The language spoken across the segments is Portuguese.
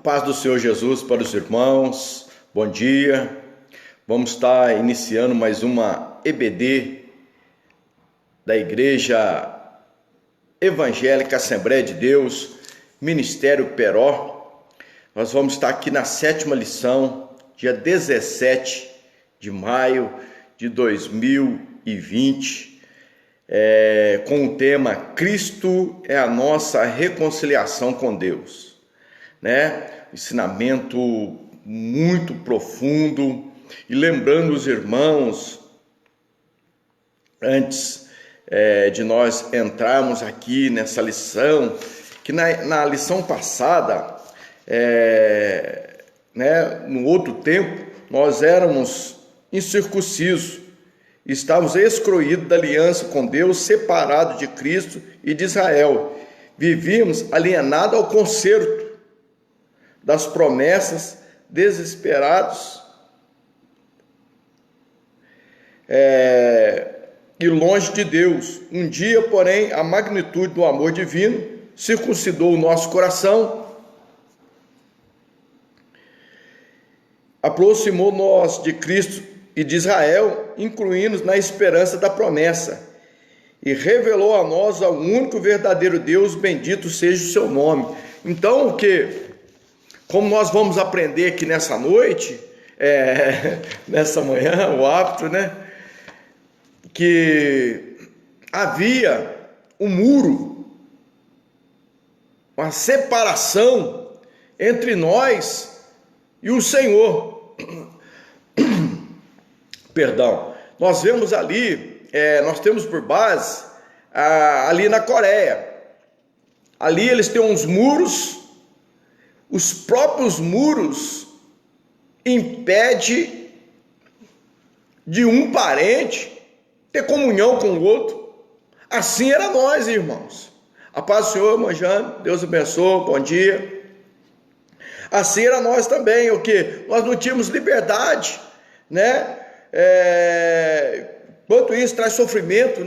Paz do Senhor Jesus para os irmãos, bom dia. Vamos estar iniciando mais uma EBD da Igreja Evangélica Assembleia de Deus, Ministério Peró. Nós vamos estar aqui na 7ª lição, dia 17 de maio de 2020, com o tema Cristo é a nossa reconciliação com Deus. Ensinamento muito profundo. E lembrando os irmãos, antes de nós entrarmos aqui nessa lição, que na lição passada, no outro tempo, nós éramos incircuncisos, estávamos excluídos da aliança com Deus, separados de Cristo e de Israel. Vivíamos alienados ao concerto das promessas, desesperados e longe de Deus. Um dia, porém, a magnitude do amor divino circuncidou o nosso coração, aproximou-nos de Cristo e de Israel, incluindo-nos na esperança da promessa, e revelou a nós ao único verdadeiro Deus, bendito seja o seu nome. Então, como nós vamos aprender aqui nessa noite, nessa manhã, o hábito, que havia um muro, uma separação entre nós e o Senhor. Perdão, nós vemos ali, nós temos por base, ali na Coreia, ali eles têm uns muros. Os próprios muros impedem de um parente ter comunhão com o outro. Assim era nós, irmãos. A paz do Senhor, irmã Jane, Deus abençoe, bom dia. Assim era nós também, nós não tínhamos liberdade, Quanto isso traz sofrimento,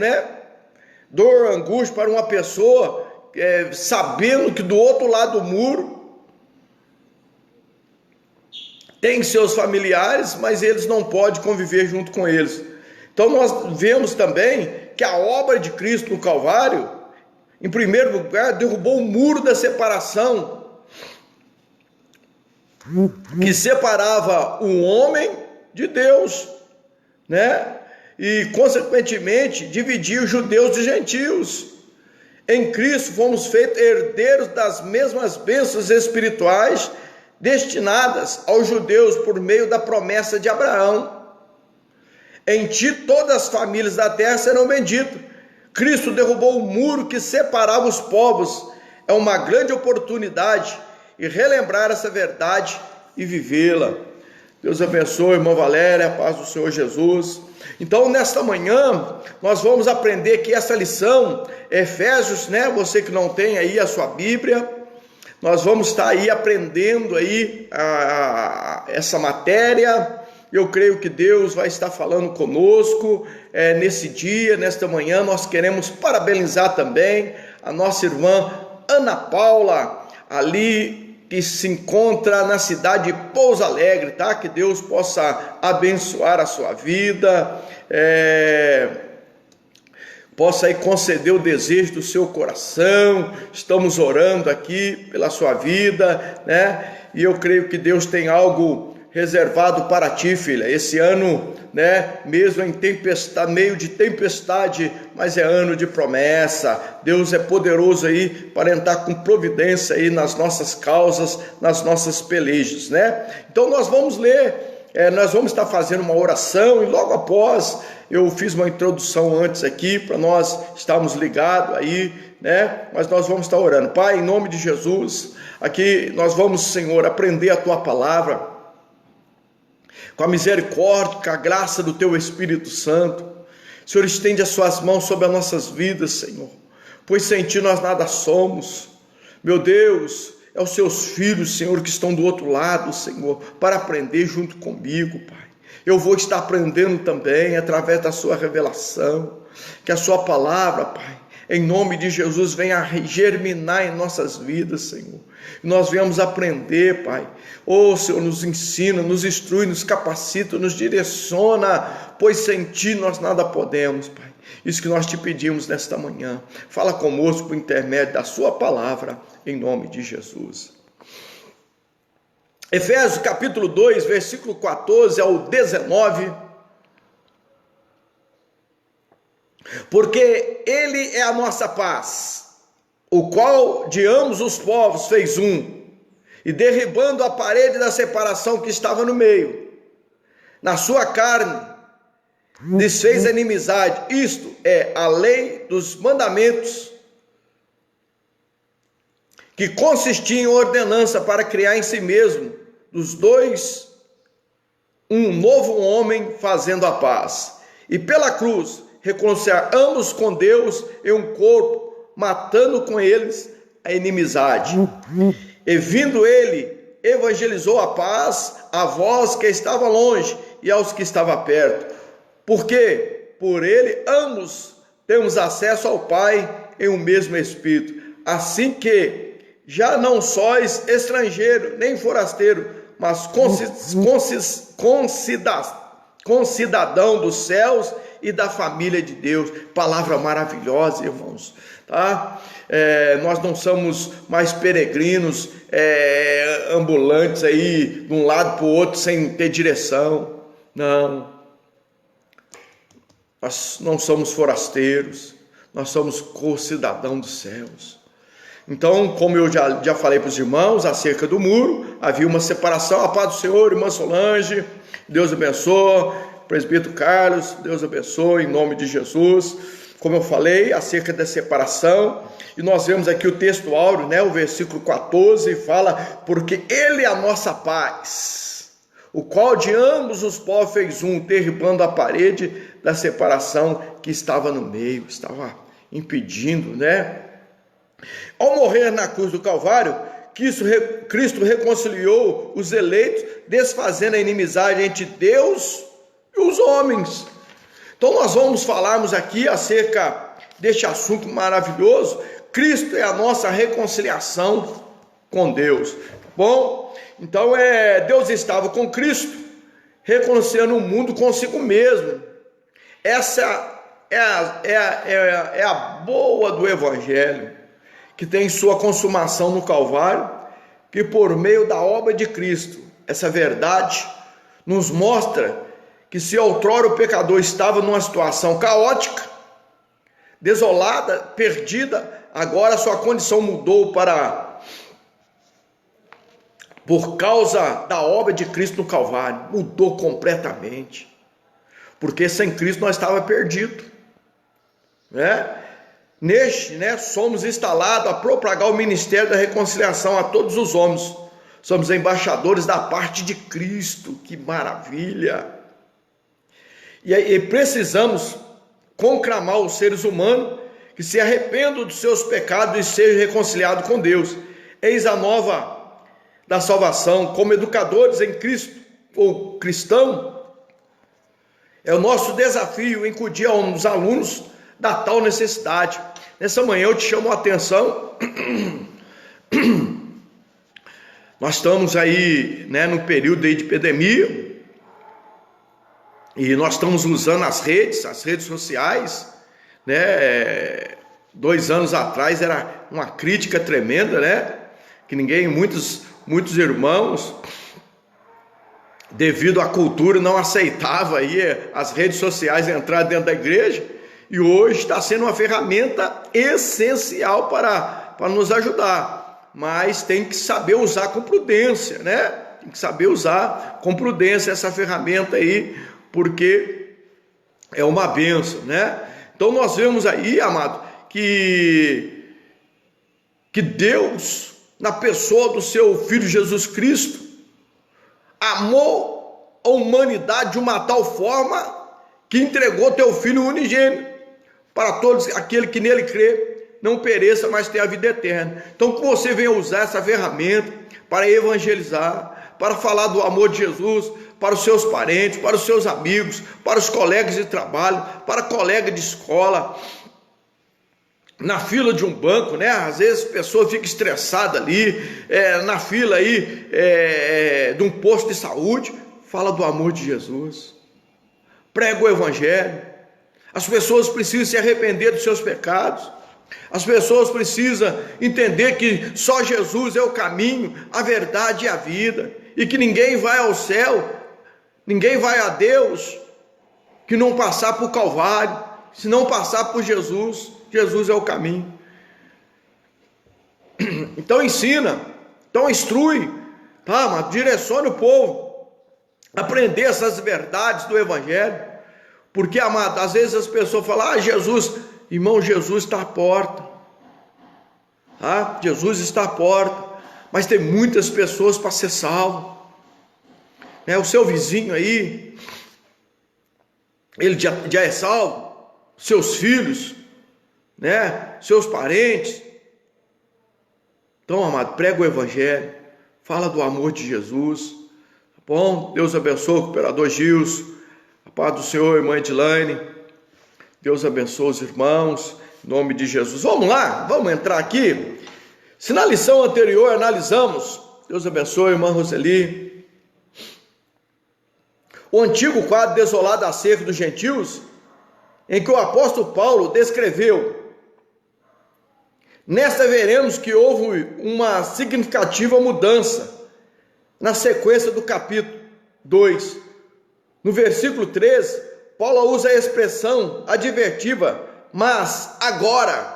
Dor, angústia para uma pessoa, sabendo que do outro lado do muro tem seus familiares, mas eles não podem conviver junto com eles. Então nós vemos também que a obra de Cristo no Calvário, em primeiro lugar, derrubou o muro da separação, que separava o homem de Deus, e consequentemente dividia os judeus de gentios. Em Cristo fomos feitos herdeiros das mesmas bênçãos espirituais destinadas aos judeus por meio da promessa de Abraão. Em ti todas as famílias da terra serão benditas. Cristo derrubou o muro que separava os povos. É uma grande oportunidade e relembrar essa verdade e vivê-la. Deus abençoe, irmã Valéria, a paz do Senhor Jesus. Então, nesta manhã, nós vamos aprender aqui essa lição, Efésios, você que não tem aí a sua Bíblia, nós vamos estar aí aprendendo aí essa matéria. Eu creio que Deus vai estar falando conosco nesse dia, nesta manhã. Nós queremos parabenizar também a nossa irmã Ana Paula, ali que se encontra na cidade de Pouso Alegre, Que Deus possa abençoar a sua vida, possa aí conceder o desejo do seu coração. Estamos orando aqui pela sua vida, E eu creio que Deus tem algo reservado para ti, filha. Esse ano, mesmo em tempestade, meio de tempestade, mas é ano de promessa. Deus é poderoso aí para entrar com providência aí nas nossas causas, nas nossas pelejas, Então nós vamos ler, nós vamos estar fazendo uma oração e logo após eu fiz uma introdução antes aqui para nós estarmos ligados aí, Mas nós vamos estar orando. Pai, em nome de Jesus, aqui nós vamos, Senhor, aprender a tua palavra com a misericórdia, com a graça do teu Espírito Santo. Senhor, estende as suas mãos sobre as nossas vidas, Senhor, pois sem ti nós nada somos. Meu Deus, é os seus filhos, Senhor, que estão do outro lado, Senhor, para aprender junto comigo, Pai. Eu vou estar aprendendo também através da sua revelação, que a sua palavra, Pai, em nome de Jesus, venha germinar em nossas vidas, Senhor. Nós viemos aprender, Pai. Senhor, nos ensina, nos instrui, nos capacita, nos direciona, pois sem Ti nós nada podemos, Pai. Isso que nós te pedimos nesta manhã. Fala conosco por intermédio da Sua palavra, em nome de Jesus. Efésios capítulo 2, versículo 14 ao 19. Porque Ele é a nossa paz, o qual de ambos os povos fez um, e derribando a parede da separação que estava no meio, na sua carne, desfez a inimizade, isto é, a lei dos mandamentos, que consistia em ordenança para criar em si mesmo, dos dois, um novo homem fazendo a paz, e pela cruz reconciliar ambos com Deus em um corpo, matando com eles a inimizade. E vindo ele, evangelizou a paz a vós que estava longe e aos que estavam perto, porque por ele ambos temos acesso ao Pai em um mesmo Espírito, assim que já não sois estrangeiro nem forasteiro, mas concidadão dos céus e da família de Deus. Palavra maravilhosa, irmãos, tá? Nós não somos mais peregrinos, ambulantes aí de um lado para o outro sem ter direção. Não, nós não somos forasteiros, nós somos co-cidadão dos céus. Então, como eu já falei para os irmãos acerca do muro, havia uma separação. A paz do Senhor, irmã Solange, Deus abençoe. Presbítero Carlos, Deus abençoe, em nome de Jesus. Como eu falei, acerca da separação, e nós vemos aqui o texto áureo, né, o versículo 14, fala, porque Ele é a nossa paz, o qual de ambos os povos fez um, derribando a parede da separação que estava no meio, estava impedindo, né? Ao morrer na cruz do Calvário, Cristo reconciliou os eleitos, desfazendo a inimizade entre Deus e os homens. Então nós vamos falarmos aqui acerca deste assunto maravilhoso. Cristo é a nossa reconciliação com Deus. Bom, então Deus estava com Cristo, reconciliando o mundo consigo mesmo. Essa é a boa do Evangelho, que tem sua consumação no Calvário, que por meio da obra de Cristo, essa verdade nos mostra que se outrora o pecador estava numa situação caótica, desolada, perdida, agora sua condição mudou por causa da obra de Cristo no Calvário, mudou completamente, porque sem Cristo nós estávamos perdidos, né? Somos instalados a propagar o ministério da reconciliação a todos os homens, somos embaixadores da parte de Cristo, que maravilha! E precisamos conclamar os seres humanos que se arrependam dos seus pecados e sejam reconciliados com Deus. Eis a nova da salvação. Como educadores em Cristo, ou cristão, é o nosso desafio incutir aos alunos da tal necessidade. Nessa manhã eu te chamo a atenção. Nós estamos aí, né, no período aí de epidemia, e nós estamos usando as redes sociais, né? 2 anos atrás era uma crítica tremenda, né? Que muitos irmãos, devido à cultura, não aceitavam aí as redes sociais entrar dentro da igreja, e hoje está sendo uma ferramenta essencial para nos ajudar, mas tem que saber usar com prudência, né? Tem que saber usar com prudência essa ferramenta aí, porque é uma bênção, né? Então nós vemos aí, amado, que Deus, na pessoa do seu Filho Jesus Cristo, amou a humanidade de uma tal forma que entregou teu Filho unigênito, para todos aquele que nele crê, não pereça, mas tenha a vida eterna. Então que você venha usar essa ferramenta para evangelizar, para falar do amor de Jesus, para os seus parentes, para os seus amigos, para os colegas de trabalho, para colega de escola, na fila de um banco, né? Às vezes a pessoa fica estressada ali, na fila aí de um posto de saúde. Fala do amor de Jesus, prega o evangelho. As pessoas precisam se arrepender dos seus pecados. As pessoas precisam entender que só Jesus é o caminho, a verdade e a vida, e que ninguém vai ao céu, ninguém vai a Deus que não passar por Calvário. Se não passar por Jesus, Jesus é o caminho. Então ensina, então instrui, tá? Mas direcione o povo a aprender essas verdades do evangelho. Porque, amado, às vezes as pessoas falam: Jesus, irmão, Jesus está à porta, tá? Jesus está à porta, mas tem muitas pessoas para ser salvo, né? O seu vizinho aí, ele já é salvo, seus filhos, né? Seus parentes. Então, amado, prega o evangelho, fala do amor de Jesus, tá bom? Deus abençoe o cooperador Gilson, a paz do Senhor, irmã Edilane. Deus abençoe os irmãos, em nome de Jesus. Vamos lá, vamos entrar aqui. Se na lição anterior analisamos, Deus abençoe, irmã Roseli, o antigo quadro desolado acerca dos gentios, em que o apóstolo Paulo descreveu, nesta veremos que houve uma significativa mudança na sequência do capítulo 2. No versículo 13, Paulo usa a expressão advertiva, mas agora,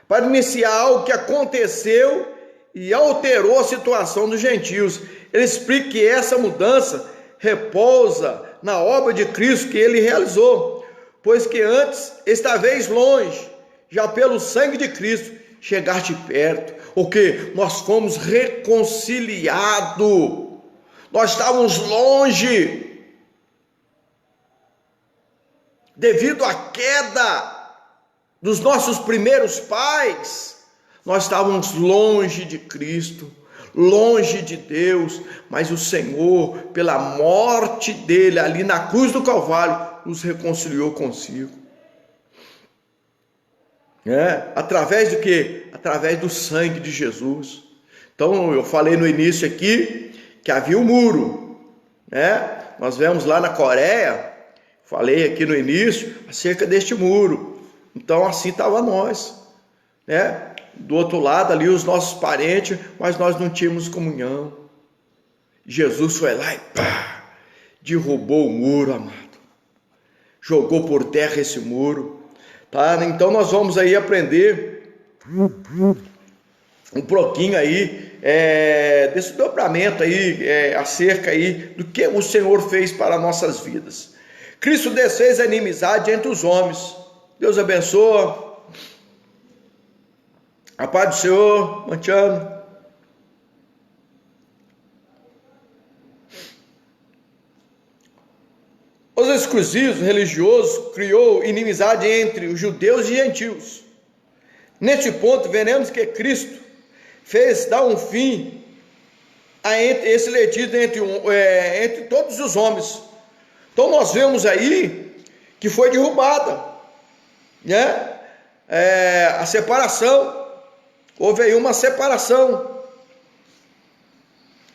para iniciar algo que aconteceu e alterou a situação dos gentios. Ele explica que essa mudança repousa na obra de Cristo que ele realizou, pois que antes estaveis longe, já pelo sangue de Cristo chegaste perto, o que nós fomos reconciliados, nós estávamos longe, devido à queda dos nossos primeiros pais, nós estávamos longe de Cristo, longe de Deus, mas o Senhor, pela morte dele ali na cruz do Calvário, nos reconciliou consigo. Através do quê? Através do sangue de Jesus. Então eu falei no início aqui que havia um muro, né? Nós vemos lá na Coreia, falei aqui no início acerca deste muro. Então assim estava nós, né? Do outro lado ali os nossos parentes, mas nós não tínhamos comunhão. Jesus foi lá e pá, derrubou o muro, amado. Jogou por terra esse muro, tá? Então nós vamos aí aprender um pouquinho aí desse dobramento aí, acerca aí do que o Senhor fez para nossas vidas. Cristo desfez a inimizade entre os homens. Deus abençoe. A paz do Senhor, Mantiano. Os exclusivos religiosos criou inimizade entre os judeus e gentios. Neste ponto, veremos que Cristo fez dar um fim a esse litígio entre todos os homens. Então nós vemos aí que foi derrubada, né? A separação. Houve aí uma separação,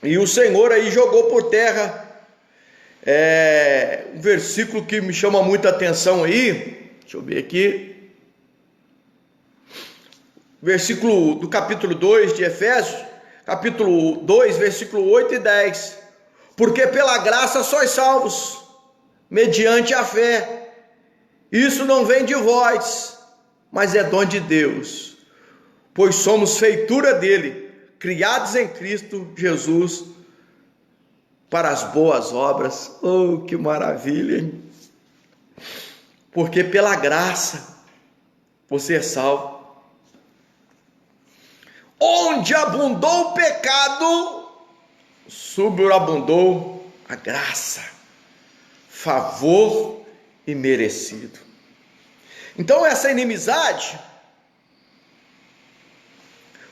e o Senhor aí jogou por terra, um versículo que me chama muita atenção aí, deixa eu ver aqui, versículo do capítulo 2 de Efésios, capítulo 2, versículo 8 e 10, porque pela graça sois salvos, mediante a fé, isso não vem de vós, mas é dom de Deus, pois somos feitura dele, criados em Cristo Jesus, para as boas obras. Oh, que maravilha, hein? Porque pela graça você é salvo. Onde abundou o pecado, superabundou a graça, favor e merecido. Então essa inimizade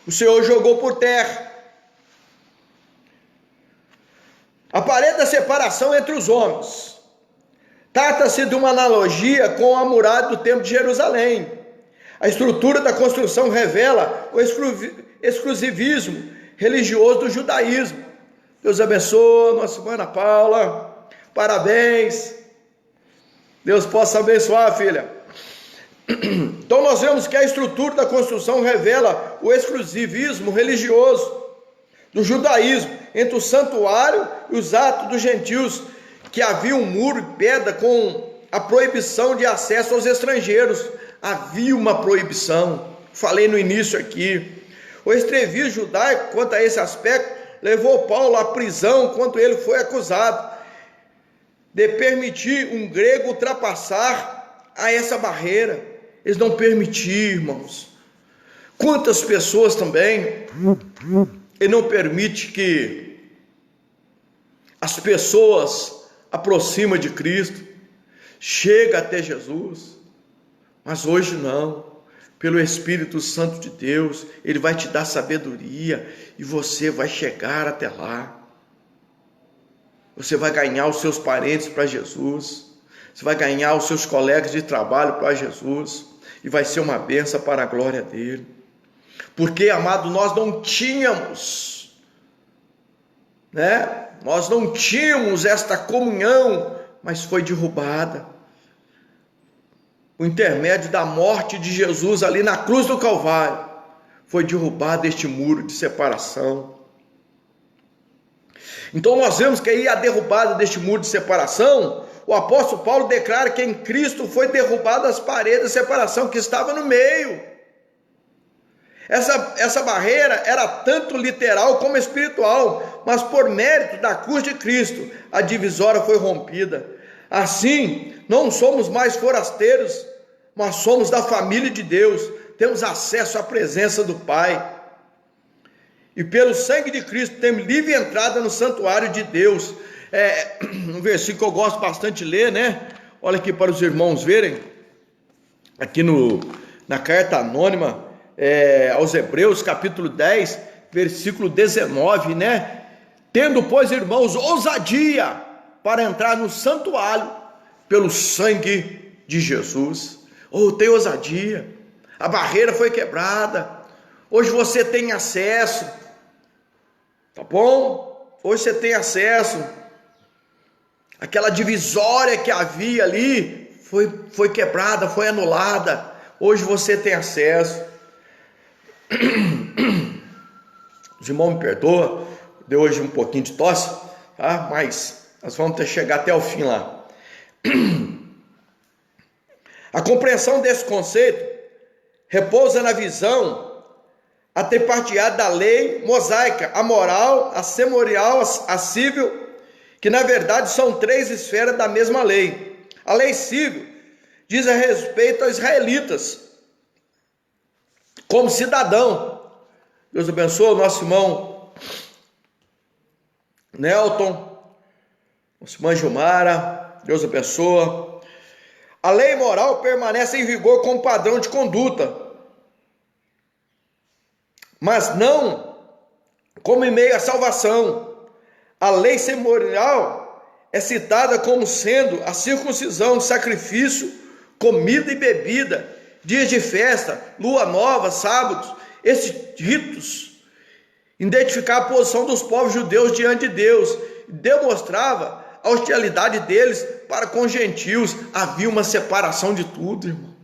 o Senhor jogou por terra. A parede da separação entre os homens trata-se de uma analogia com a muralha do templo de Jerusalém. A estrutura da construção revela o exclusivismo religioso do judaísmo. Deus abençoe nossa irmã Ana Paula. Parabéns. Deus possa abençoar, filha. Então nós vemos que a estrutura da construção revela o exclusivismo religioso do judaísmo entre o santuário e os atos dos gentios, que havia um muro de pedra com a proibição de acesso aos estrangeiros. Havia uma proibição, falei no início aqui. O extremismo judaico quanto a esse aspecto levou Paulo à prisão quando ele foi acusado de permitir um grego ultrapassar a essa barreira. Eles não permitiam, irmãos. Quantas pessoas também, ele não permite que as pessoas aproximem de Cristo, chega até Jesus. Mas hoje não, pelo Espírito Santo de Deus, Ele vai te dar sabedoria e você vai chegar até lá. Você vai ganhar os seus parentes para Jesus, você vai ganhar os seus colegas de trabalho para Jesus, e vai ser uma bênção para a glória dele. Porque, amado, nós não tínhamos, nós não tínhamos esta comunhão, mas foi derrubada. O intermédio da morte de Jesus ali na cruz do Calvário, foi derrubado este muro de separação. Então nós vemos que aí a derrubada deste muro de separação, o apóstolo Paulo declara que em Cristo foi derrubada as paredes de separação que estavam no meio. Essa barreira era tanto literal como espiritual, mas por mérito da cruz de Cristo, a divisória foi rompida. Assim, não somos mais forasteiros, mas somos da família de Deus, temos acesso à presença do Pai. E pelo sangue de Cristo temos livre entrada no santuário de Deus. Um versículo que eu gosto bastante de ler, Olha aqui para os irmãos verem, aqui na carta anônima aos Hebreus, capítulo 10, versículo 19, Tendo, pois, irmãos, ousadia para entrar no santuário pelo sangue de Jesus. Tem ousadia, a barreira foi quebrada, hoje você tem acesso, tá bom? Hoje você tem acesso, aquela divisória que havia ali, foi quebrada, foi anulada, hoje você tem acesso. Os irmãos me perdoam, deu hoje um pouquinho de tosse, tá? Mas nós vamos chegar até o fim lá. A compreensão desse conceito repousa na visão a tripartite da lei mosaica, a moral, a cerimonial, a civil, que na verdade são três esferas da mesma lei. A lei civil diz a respeito aos israelitas como cidadão. Deus abençoe o nosso irmão Nelton, nossa irmã Gilmara, Deus abençoe. A lei moral permanece em vigor como padrão de conduta, mas não como em meio à salvação. A lei cerimonial é citada como sendo a circuncisão, sacrifício, comida e bebida, dias de festa, lua nova, sábados. Esses ritos identificavam a posição dos povos judeus diante de Deus, demonstrava a hostilidade deles para com os gentios. Havia uma separação de tudo, irmão.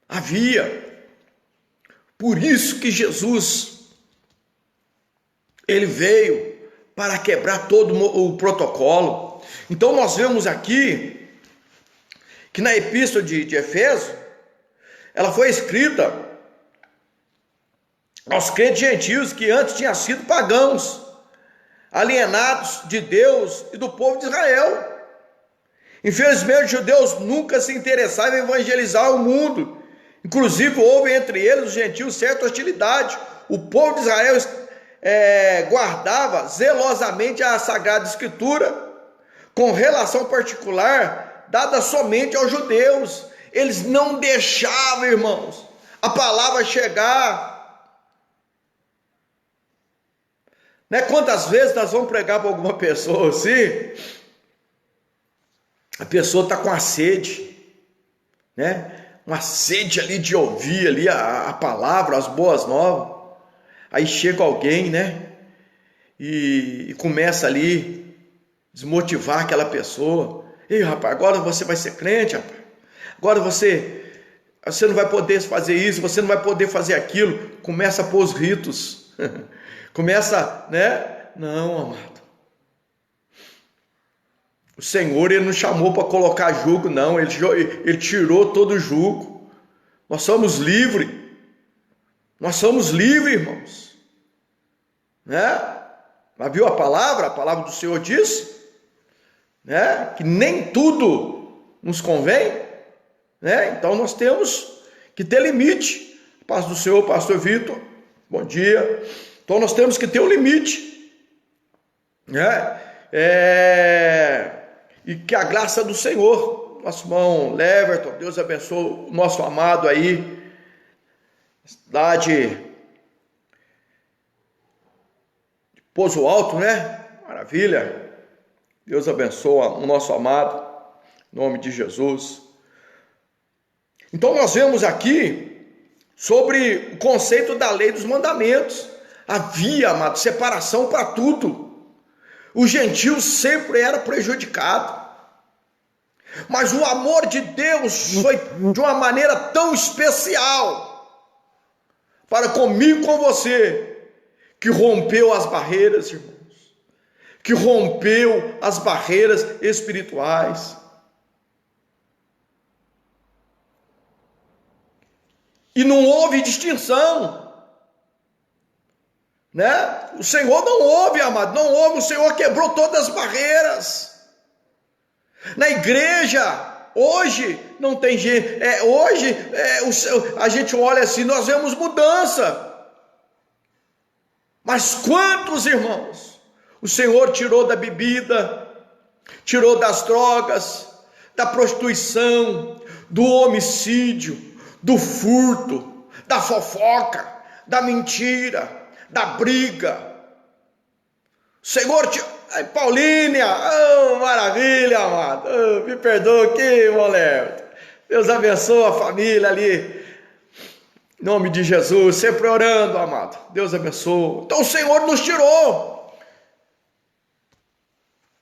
Havia. Por isso que Jesus, ele veio para quebrar todo o protocolo. Então nós vemos aqui que na epístola de Efésios, ela foi escrita aos crentes gentios que antes tinham sido pagãos, alienados de Deus e do povo de Israel. Infelizmente, os judeus nunca se interessavam em evangelizar o mundo. Inclusive, houve entre eles, os gentios, certa hostilidade. O povo de Israel guardava zelosamente a Sagrada Escritura, com relação particular, dada somente aos judeus. Eles não deixavam, irmãos, a palavra chegar. Quantas vezes nós vamos pregar para alguma pessoa assim, a pessoa está com a sede, uma sede ali de ouvir ali a palavra, as boas novas. Aí chega alguém, né? E começa ali desmotivar aquela pessoa. Ei, rapaz, agora você vai ser crente, rapaz. Agora você não vai poder fazer isso, você não vai poder fazer aquilo. Começa a pôr os ritos. Começa, né? Não, amado. O Senhor, Ele não chamou para colocar jugo, não. Ele tirou todo o jugo. Nós somos livres. Nós somos livres, irmãos. Né? Mas viu a palavra? A palavra do Senhor diz, né? Que nem tudo nos convém. Né? Então nós temos que ter limite. Paz do Senhor, pastor Vitor. Bom dia. Então nós temos que ter um limite. Né? E que a graça do Senhor, nosso irmão Leverton, Deus abençoe o nosso amado aí, cidade de Pouso Alto, né? Maravilha. Deus abençoe o nosso amado, em nome de Jesus. Então nós vemos aqui sobre o conceito da lei dos mandamentos. Havia, amado, separação para tudo. O gentio sempre era prejudicado. Mas o amor de Deus foi de uma maneira tão especial para comigo e com você, que rompeu as barreiras, irmãos. Que rompeu as barreiras espirituais. E não houve distinção. Né? O Senhor não houve, amado, não houve, o Senhor quebrou todas as barreiras. Na igreja, hoje, não tem gente, a gente olha assim, nós vemos mudança. Mas quantos, irmãos, o Senhor tirou da bebida, tirou das drogas, da prostituição, do homicídio, do furto, da fofoca, da mentira, da briga. Senhor, Paulínia, oh, maravilha, amado, oh, me perdoa aqui, mulher. Deus abençoe a família ali, em nome de Jesus, sempre orando, amado. Deus abençoe. Então o Senhor nos tirou.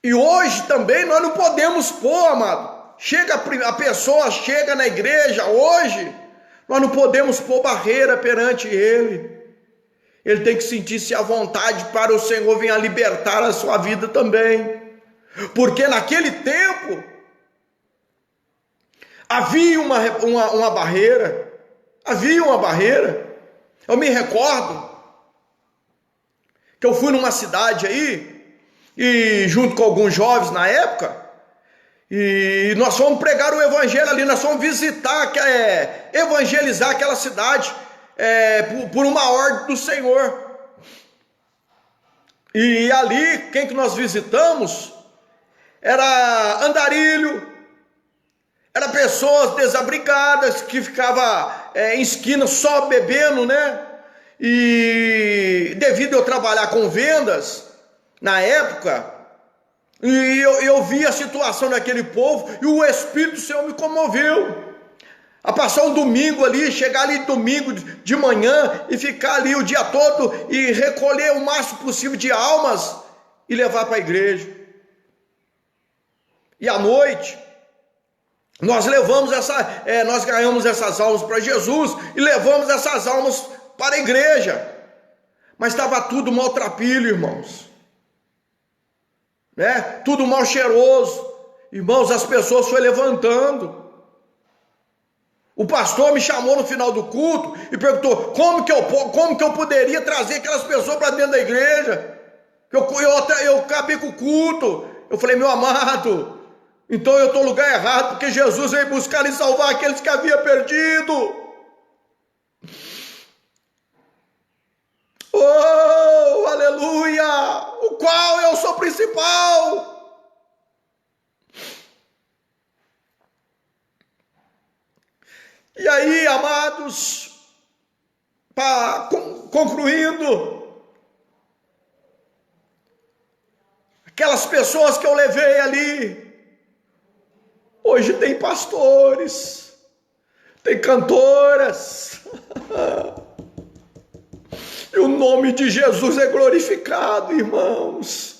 E hoje também nós não podemos pôr, amado. A pessoa chega na igreja hoje, nós não podemos pôr barreira perante Ele. Ele tem que sentir-se à vontade para o Senhor vir a libertar a sua vida também. Porque naquele tempo havia uma barreira. Havia uma barreira. Eu me recordo que eu fui numa cidade aí, e junto com alguns jovens na época, e nós fomos pregar o evangelho ali, nós fomos visitar, evangelizar aquela cidade. Por uma ordem do Senhor. E ali, quem que nós visitamos era andarilho, era pessoas desabrigadas que ficavam em esquina só bebendo, né? E devido eu trabalhar com vendas na época, e eu vi a situação daquele povo, e o Espírito do Senhor me comoveu a passar um domingo ali, chegar ali domingo de manhã e ficar ali o dia todo e recolher o máximo possível de almas e levar para a igreja. E à noite nós nós ganhamos essas almas para Jesus e levamos essas almas para a igreja. Mas estava tudo maltrapilho, irmãos, né? Tudo mal cheiroso, irmãos. As pessoas foram levantando. O pastor me chamou no final do culto e perguntou como que eu poderia trazer aquelas pessoas para dentro da igreja. Eu acabei com o culto. Eu falei, meu amado, então eu estou no lugar errado, porque Jesus veio buscar e salvar aqueles que havia perdido. Oh, aleluia! O qual eu sou principal. E aí, amados, concluindo, aquelas pessoas que eu levei ali, hoje tem pastores, tem cantoras, e o nome de Jesus é glorificado, irmãos.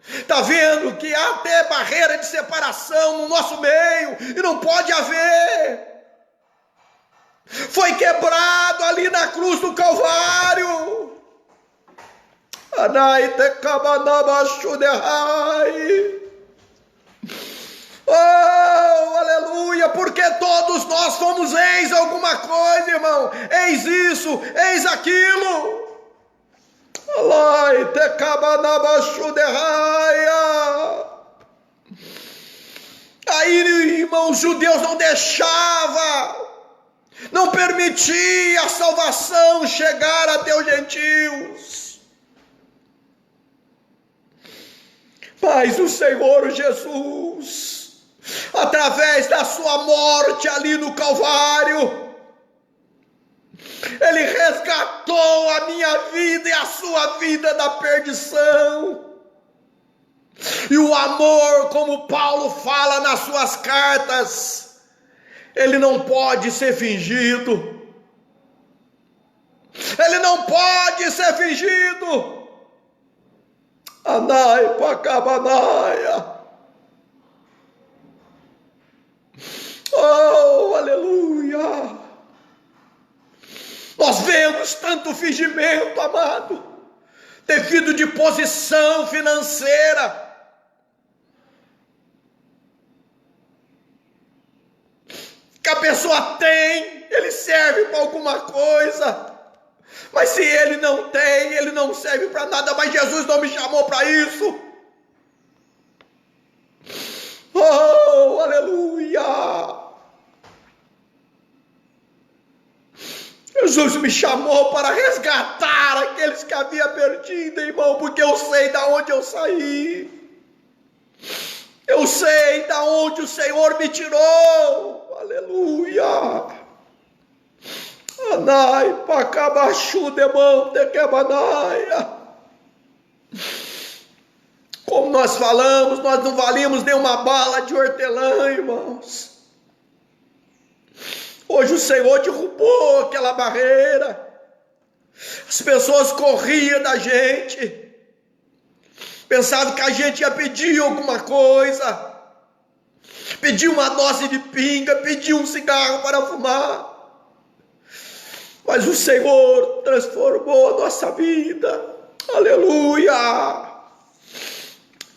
Está vendo que há até barreira de separação no nosso meio, e não pode haver. Foi quebrado ali na cruz do Calvário. Oh, aleluia, porque todos nós fomos eis alguma coisa, irmão, eis isso, eis aquilo. Aí, irmão, os judeus não deixavam, não permitia a salvação chegar até os gentios. Mas o Senhor Jesus, através da sua morte ali no Calvário, Ele resgatou a minha vida e a sua vida da perdição. E o amor, como Paulo fala nas suas cartas, ele não pode ser fingido. Ele não pode ser fingido. Anai pacabanaia. Oh, aleluia. Nós vemos tanto fingimento, amado, devido de posição financeira. Que a pessoa tem, ele serve para alguma coisa. Mas se ele não tem, ele não serve para nada. Mas Jesus não me chamou para isso. Oh, aleluia. Jesus me chamou para resgatar aqueles que havia perdido, irmão, porque eu sei de onde eu saí. Eu sei de onde o Senhor me tirou. Aleluia. Anai pacabachu demão tequebanaia. Como nós falamos, nós não valíamos nem uma bala de hortelã, irmãos. Hoje o Senhor derrubou aquela barreira. As pessoas corriam da gente, pensavam que a gente ia pedir alguma coisa, pedir uma dose de pinga, pedir um cigarro para fumar. Mas o Senhor transformou a nossa vida. Aleluia.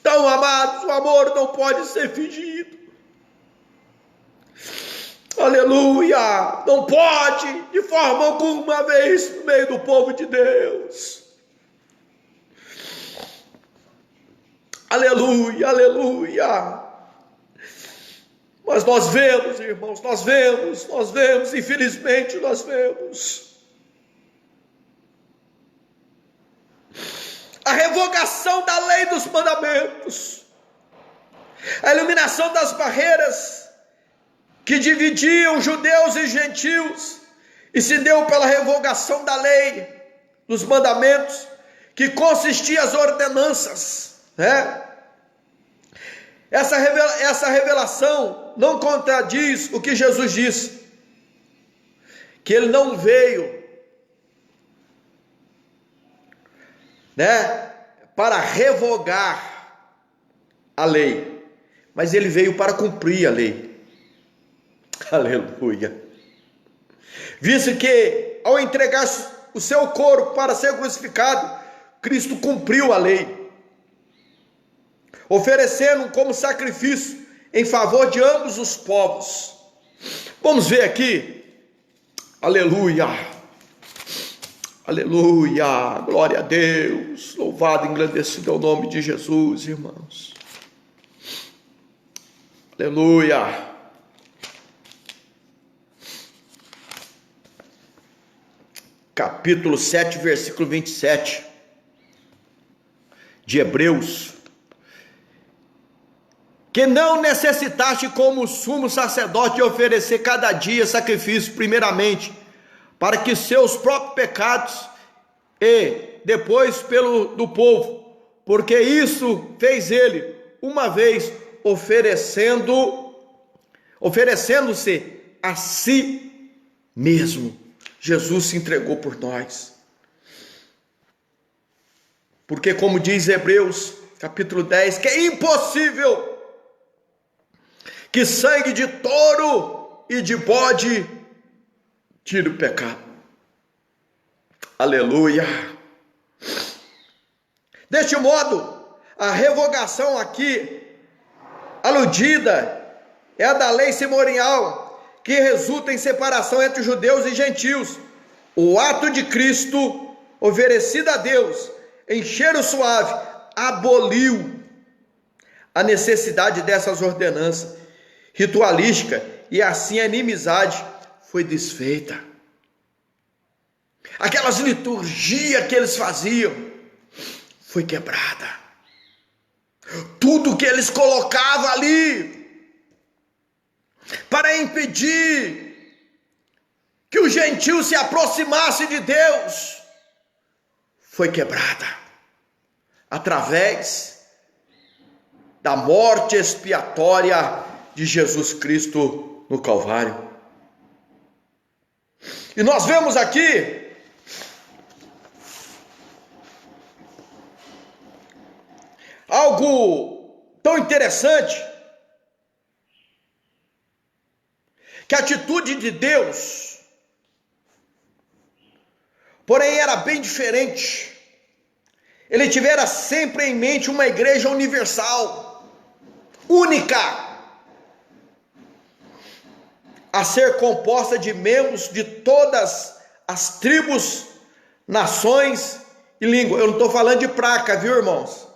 Então, amados, o amor não pode ser fingido. Aleluia. Não pode, de forma alguma vez, no meio do povo de Deus. Aleluia, aleluia. Mas nós vemos, irmãos, nós vemos, infelizmente nós vemos a revogação da lei dos mandamentos, a eliminação das barreiras que dividiam judeus e gentios, e se deu pela revogação da lei dos mandamentos, que consistia as ordenanças, né? Essa revelação não contradiz o que Jesus disse, que ele não veio, né, para revogar a lei, mas ele veio para cumprir a lei. Aleluia. Visto que ao entregar o seu corpo para ser crucificado, Cristo cumpriu a lei, oferecendo como sacrifício em favor de ambos os povos. Vamos ver aqui. Aleluia. Aleluia. Glória a Deus. Louvado e engrandecido é o nome de Jesus, irmãos. Aleluia. Capítulo 7, versículo 27 de Hebreus. Que não necessitaste como sumo sacerdote de oferecer cada dia sacrifício primeiramente, para que seus próprios pecados e depois do povo, porque isso fez ele uma vez oferecendo-se a si mesmo. Jesus se entregou por nós. Porque, como diz Hebreus, capítulo 10, que é impossível que sangue de touro e de bode tire o pecado. Aleluia! Deste modo, a revogação aqui aludida é a da lei cerimonial, que resulta em separação entre judeus e gentios. O ato de Cristo, oferecido a Deus em cheiro suave, aboliu a necessidade dessas ordenanças ritualísticas, e assim a inimizade foi desfeita. Aquelas liturgias que eles faziam foi quebrada. Tudo que eles colocavam ali para impedir que o gentio se aproximasse de Deus foi quebrada através da morte expiatória de Jesus Cristo no Calvário. E nós vemos aqui algo tão interessante, que a atitude de Deus, porém, era bem diferente. Ele tivera sempre em mente uma igreja universal, única, a ser composta de membros de todas as tribos, nações e línguas. Eu não estou falando de placa, viu, irmãos?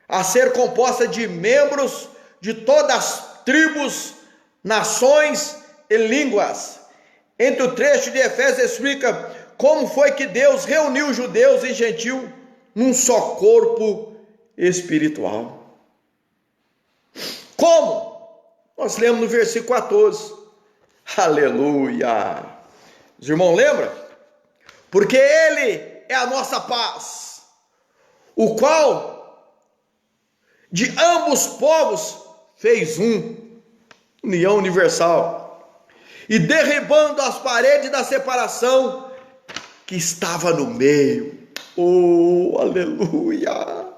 A ser composta de membros de todas as tribos, nações e línguas. Entre o trecho de Efésios explica como foi que Deus reuniu judeus e gentios num só corpo espiritual. Como? Nós lemos no versículo 14. Aleluia! Os irmãos lembram? Porque Ele é a nossa paz, o qual de ambos os povos fez união universal, e derribando as paredes da separação que estava no meio. Oh, aleluia!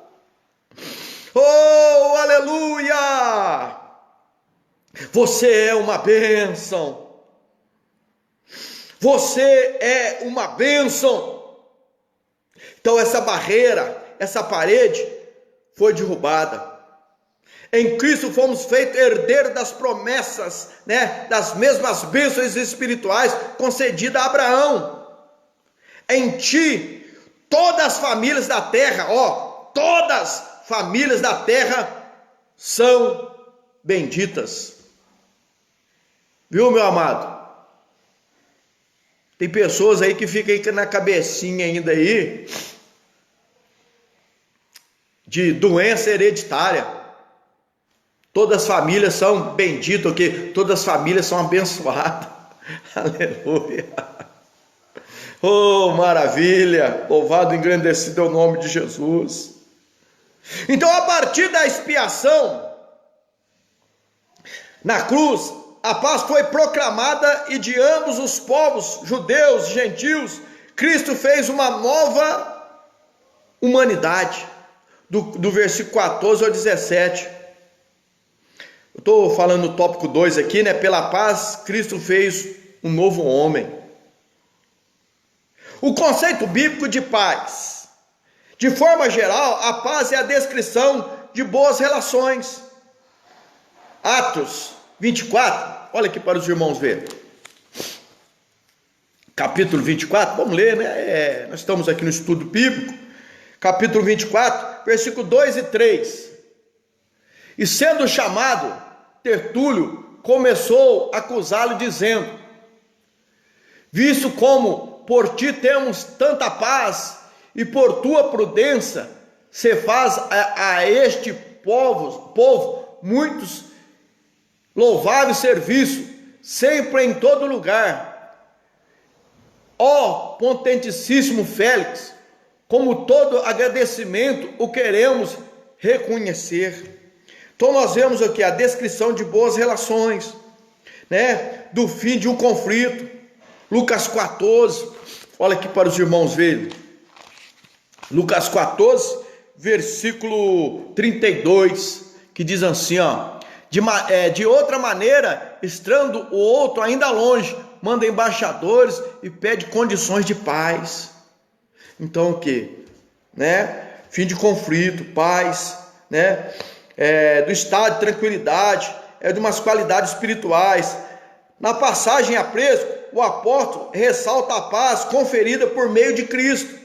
Oh, aleluia! Você é uma bênção. Você é uma bênção. Então essa barreira, essa parede foi derrubada. Em Cristo fomos feitos herdeiros das promessas, das mesmas bênçãos espirituais concedidas a Abraão. Em ti, todas as famílias da terra, todas as famílias da terra são benditas. Viu, meu amado? Tem pessoas aí que ficam aí na cabecinha ainda aí de doença hereditária. Todas as famílias são benditas, que todas as famílias são abençoadas. Aleluia. Oh, maravilha. Louvado e engrandecido é o nome de Jesus. Então, a partir da expiação na cruz, a paz foi proclamada, e de ambos os povos, judeus e gentios, Cristo fez uma nova humanidade. Do versículo 14 ao 17. Eu estou falando no tópico 2 aqui, pela paz, Cristo fez um novo homem. O conceito bíblico de paz. De forma geral, a paz é a descrição de boas relações. Atos 24, olha aqui para os irmãos verem. Capítulo 24, vamos ler, nós estamos aqui no estudo bíblico. Capítulo 24, versículo 2 e 3. E sendo chamado, Tertúlio começou a acusá-lo, dizendo: visto como por ti temos tanta paz, e por tua prudência se faz a este povo muitos louváveis serviços, sempre em todo lugar. Ó potentíssimo Félix, como todo agradecimento o queremos reconhecer. Então nós vemos aqui a descrição de boas relações. né, do fim de um conflito. Lucas 14, olha aqui para os irmãos verem. Lucas 14, versículo 32, que diz assim, ó: de outra maneira, estando o outro ainda longe, manda embaixadores e pede condições de paz. Então o que? Né? Fim de conflito, paz, né? Do estado de tranquilidade, de umas qualidades espirituais. Na passagem a preço, o apóstolo ressalta a paz conferida por meio de Cristo.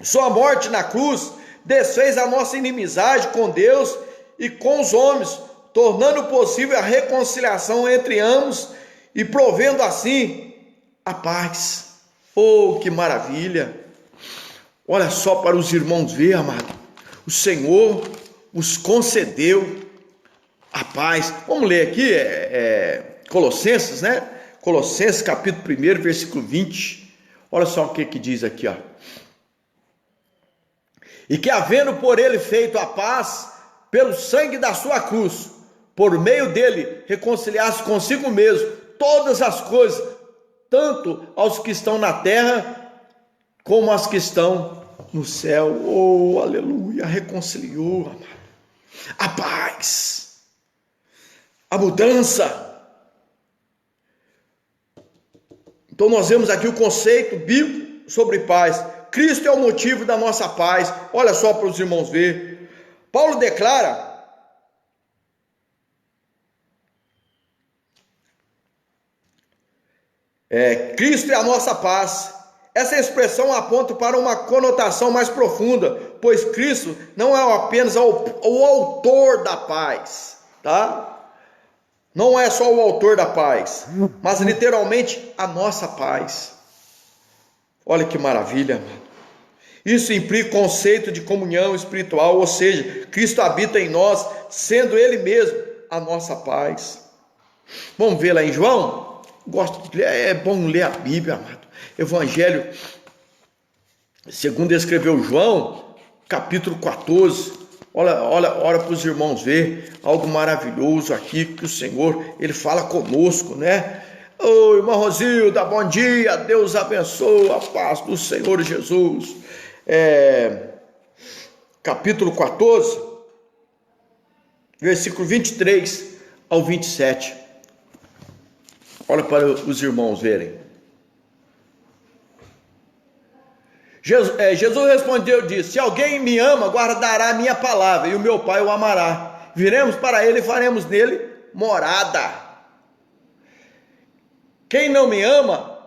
Sua morte na cruz desfez a nossa inimizade com Deus e com os homens, tornando possível a reconciliação entre ambos e provendo assim a paz. Oh, que maravilha! Olha só para os irmãos ver, amado. O Senhor os concedeu a paz. Vamos ler aqui, Colossenses, né? Colossenses capítulo 1, versículo 20. Olha só o que diz aqui, ó. E que, havendo por ele feito a paz, pelo sangue da sua cruz, por meio dele reconciliasse consigo mesmo todas as coisas, tanto aos que estão na terra, como aos que estão no céu. Oh, aleluia, reconciliou, amado. A paz, a mudança. Então nós vemos aqui o conceito bíblico sobre paz. Cristo é o motivo da nossa paz. Olha só para os irmãos ver. Paulo declara Cristo é a nossa paz. Essa expressão aponta para uma conotação mais profunda, pois Cristo não é apenas o autor da paz, tá? Não é só o autor da paz, mas literalmente a nossa paz. Olha que maravilha, mano. Isso implica o conceito de comunhão espiritual, ou seja, Cristo habita em nós, sendo Ele mesmo a nossa paz. Vamos ver lá em João? Gosto de ler, é bom ler a Bíblia, amado. Evangelho, segundo escreveu João, capítulo 14. Olha para os irmãos ver algo maravilhoso aqui, que o Senhor, Ele fala conosco, né? Ô, irmã Rosilda, bom dia, Deus abençoe, a paz do Senhor Jesus. Capítulo 14, versículo 23 ao 27. Olha para os irmãos verem. Jesus respondeu e disse: se alguém me ama, guardará a minha palavra, e o meu Pai o amará. Viremos para ele e faremos nele morada. Quem não me ama,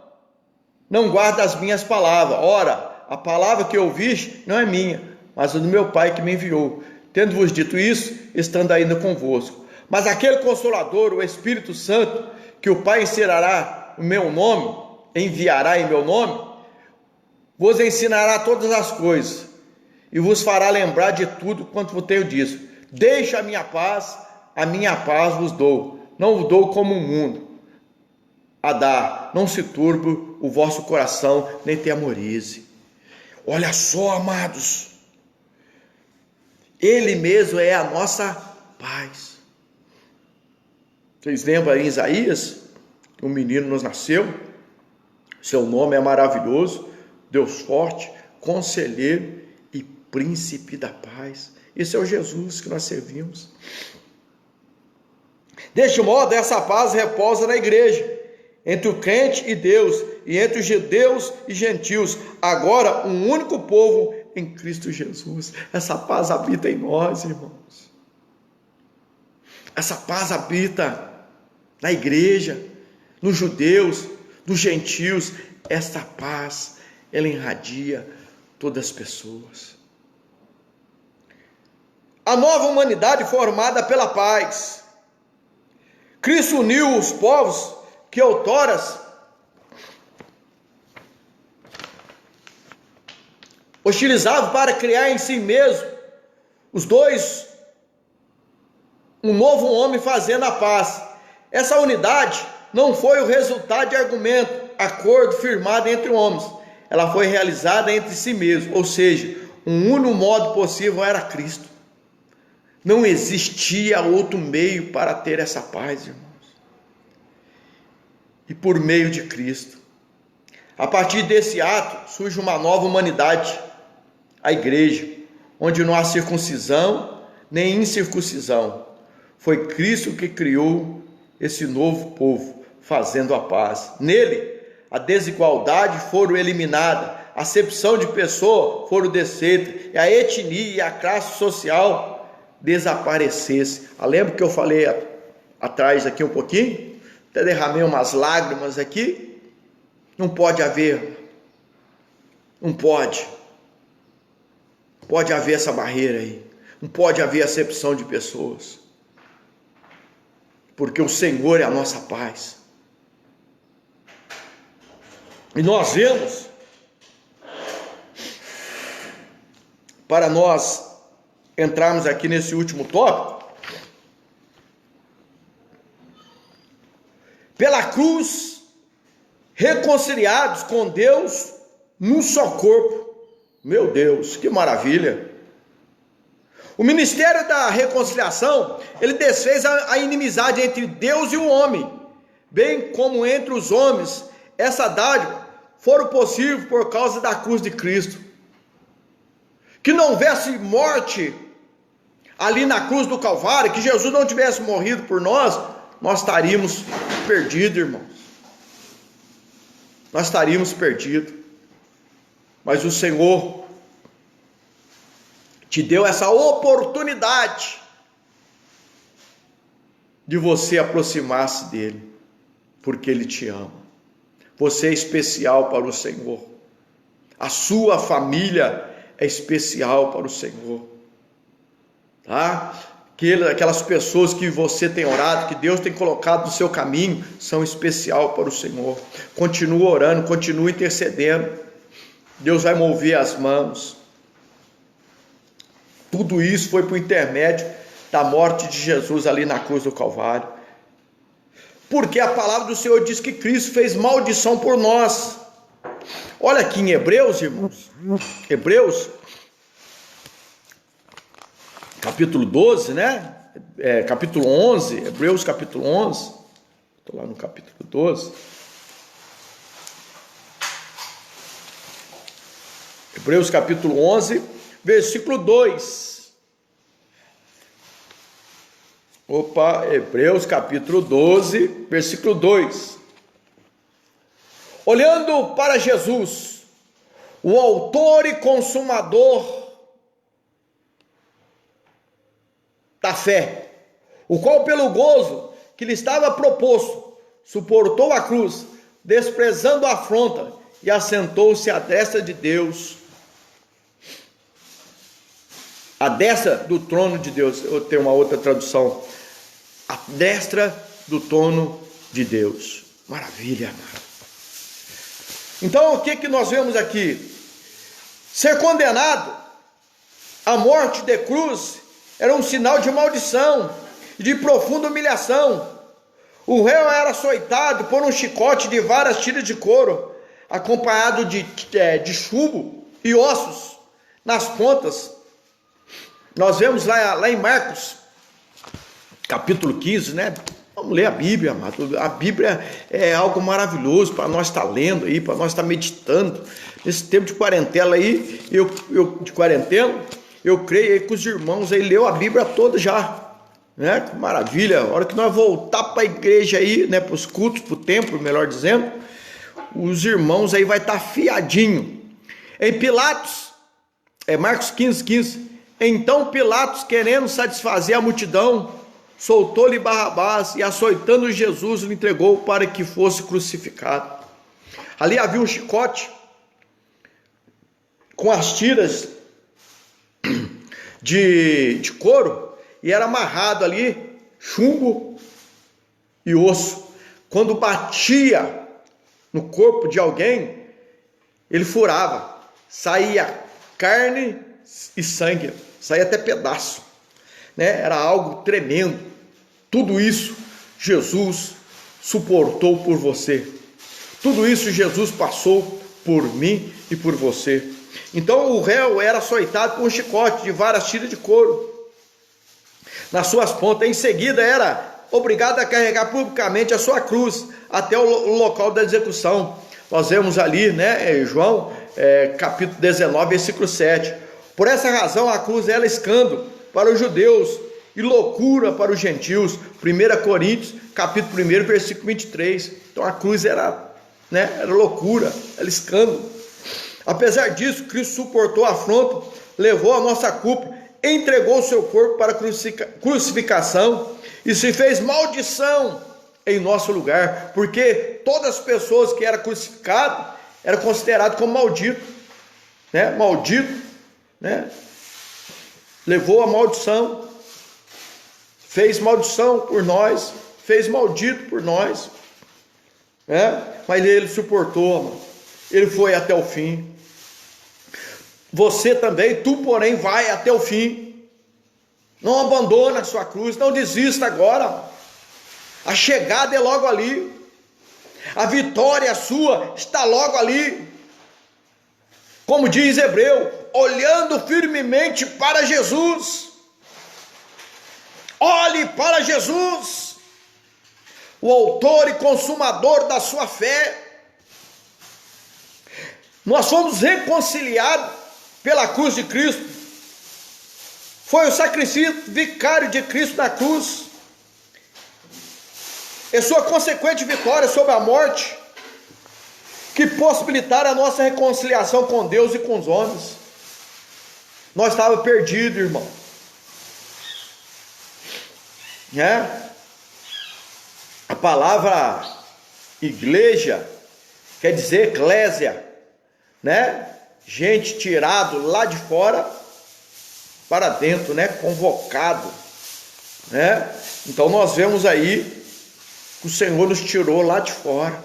não guarda as minhas palavras. Ora, a palavra que ouviste não é minha, mas é do meu Pai que me enviou. Tendo-vos dito isso, estando ainda convosco. Mas aquele Consolador, o Espírito Santo, que o Pai enviará em meu nome, vos ensinará todas as coisas, e vos fará lembrar de tudo quanto vos tenho dito. Deixa a minha paz vos dou. Não vos dou como o mundo a dar. Não se turbe o vosso coração, nem temorize. Olha só, amados, Ele mesmo é a nossa paz. Vocês lembram em Isaías? Um menino nos nasceu, seu nome é maravilhoso, Deus forte, conselheiro e príncipe da paz. Esse é o Jesus que nós servimos. Deste modo, essa paz repousa na igreja, entre o crente e Deus, e entre os judeus e gentios, agora um único povo em Cristo Jesus. Essa paz habita em nós, irmãos. Essa paz habita na igreja, nos judeus, nos gentios. Essa paz, ela irradia todas as pessoas. A nova humanidade formada pela paz. Cristo uniu os povos que outoras hostilizavam para criar em si mesmo os dois, um novo homem fazendo a paz. Essa unidade não foi o resultado de acordo firmado entre homens. Ela foi realizada entre si mesmos, ou seja, um único modo possível era Cristo. Não existia outro meio para ter essa paz, irmãos. e por meio de Cristo. A partir desse ato surge uma nova humanidade, a igreja, onde não há circuncisão nem incircuncisão. Foi Cristo que criou esse novo povo, fazendo a paz. Nele, a desigualdade foram eliminadas, a acepção de pessoa foram desfeitas, e a etnia e a classe social desaparecesse. Lembra que eu falei atrás aqui um pouquinho? Até derramei umas lágrimas aqui. Não pode haver, não pode haver essa barreira aí, não pode haver acepção de pessoas, porque o Senhor é a nossa paz. E nós vemos, para nós entrarmos aqui nesse último tópico, pela cruz, reconciliados com Deus num só corpo. Meu Deus, que maravilha! O ministério da reconciliação, ele desfez a inimizade entre Deus e o homem, bem como entre os homens. Essa dádiva foram possíveis por causa da cruz de Cristo. Que não houvesse morte ali na cruz do Calvário, que Jesus não tivesse morrido por nós, nós estaríamos perdidos, irmãos. Nós estaríamos perdidos. Mas o Senhor te deu essa oportunidade de você aproximar-se dele, porque ele te ama. Você é especial para o Senhor. A sua família é especial para o Senhor. Tá? Aquelas pessoas que você tem orado, que Deus tem colocado no seu caminho, são especial para o Senhor. Continua orando, continua intercedendo. Deus vai mover as mãos. Tudo isso foi por intermédio da morte de Jesus ali na cruz do Calvário. Porque a palavra do Senhor diz que Cristo fez maldição por nós. Olha aqui em Hebreus, irmãos. Hebreus, capítulo 12, né? Capítulo 11. Hebreus, capítulo 11. Estou lá no capítulo 12. Hebreus, capítulo 11, versículo 2. Hebreus capítulo 12, versículo 2. Olhando para Jesus, o autor e consumador da fé, o qual pelo gozo que lhe estava proposto, suportou a cruz, desprezando a afronta, e assentou-se à destra de Deus, à destra do trono de Deus. Eu tenho uma outra tradução, à destra do trono de Deus. Maravilha, amado. Então o que nós vemos aqui? Ser condenado à morte de cruz era um sinal de maldição, de profunda humilhação. O réu era açoitado por um chicote de várias tiras de couro, acompanhado de chumbo e ossos nas pontas. Nós vemos lá em Marcos, capítulo 15, né? Vamos ler a Bíblia, amado. A Bíblia é algo maravilhoso para nós estar lendo aí, para nós estar meditando. Nesse tempo de quarentena aí, eu creio aí que os irmãos aí leu a Bíblia toda já, né? Que maravilha. A hora que nós voltar para a igreja aí, né? Para os cultos, para o templo, melhor dizendo, os irmãos aí vai estar afiadinho. Em Pilatos, Marcos 15. Então Pilatos, querendo satisfazer a multidão, soltou-lhe Barrabás e, açoitando Jesus, lhe entregou para que fosse crucificado. Ali havia um chicote com as tiras de couro, e era amarrado ali chumbo e osso. Quando batia no corpo de alguém, ele furava, saía carne e sangue, saía até pedaço, né? Era algo tremendo. Tudo isso Jesus suportou por você. Tudo isso Jesus passou por mim e por você. Então o réu era açoitado com um chicote de várias tiras de couro nas suas pontas. Em seguida era obrigado a carregar publicamente a sua cruz até o local da execução. Nós vemos ali, né, João, capítulo 19, versículo 7. Por essa razão a cruz era escândalo para os judeus e loucura para os gentios. 1 Coríntios, capítulo 1, versículo 23. Então a cruz era loucura, era escândalo. Apesar disso, Cristo suportou a afronta, levou a nossa culpa, entregou o seu corpo para crucificação e se fez maldição em nosso lugar, porque todas as pessoas que eram crucificadas eram consideradas como maldito, né? Maldito, né? Levou a maldição, fez maldição por nós, fez maldito por nós, né? Mas ele suportou, mano. Ele foi até o fim. Você também, tu porém vai até o fim. Não abandona a sua cruz, não desista agora. A chegada é logo ali. A vitória sua está logo ali. Como diz Hebreu, olhando firmemente para Jesus. Olhe para Jesus, o autor e consumador da sua fé. Nós fomos reconciliados pela cruz de Cristo. Foi o sacrifício vicário de Cristo na cruz e sua consequente vitória sobre a morte que possibilitaram a nossa reconciliação com Deus e com os homens. Nós estávamos perdidos, irmão, né? A palavra igreja quer dizer eclésia, né? Gente tirado lá de fora para dentro, né? Convocado, né? Então nós vemos aí que o Senhor nos tirou lá de fora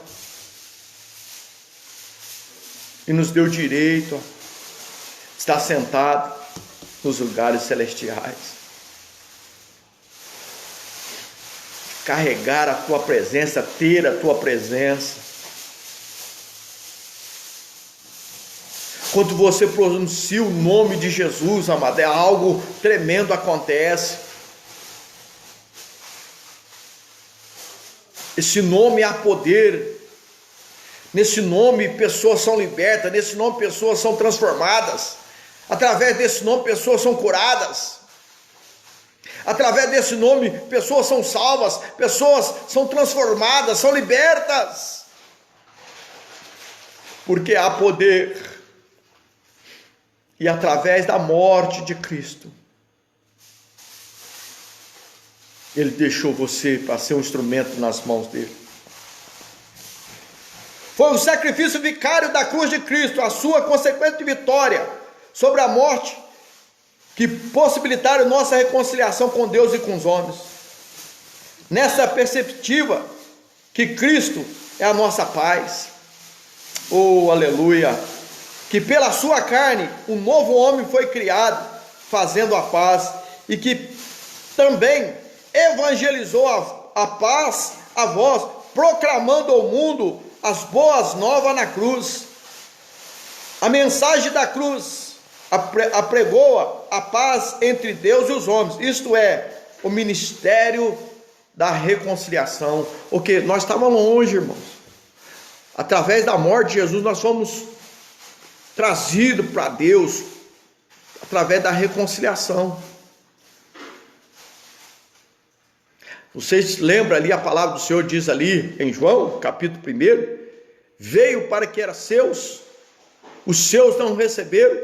e nos deu direito a estar sentado nos lugares celestiais, carregar a tua presença, ter a tua presença. Quando você pronuncia o nome de Jesus, amado, é algo tremendo acontece. Esse nome há poder. Nesse nome pessoas são libertas, nesse nome pessoas são transformadas. Através desse nome pessoas são curadas. Através desse nome pessoas são salvas, pessoas são transformadas, são libertas. Porque há poder. E através da morte de Cristo, Ele deixou você para ser um instrumento nas mãos dele. Foi o sacrifício vicário da cruz de Cristo, a sua consequente vitória sobre a morte, que possibilitaram nossa reconciliação com Deus e com os homens. Nessa perspectiva que Cristo é a nossa paz. Oh, aleluia! Que pela sua carne um novo homem foi criado, fazendo a paz, e que também evangelizou a paz a vós, proclamando ao mundo as boas novas na cruz. A mensagem da cruz apregou a paz entre Deus e os homens, isto é, o ministério da reconciliação. Porque nós estávamos longe, irmãos. Através da morte de Jesus nós fomos trazido para Deus através da reconciliação. Vocês lembram ali, a palavra do Senhor diz ali em João, capítulo 1, veio para que era seus, os seus não receberam,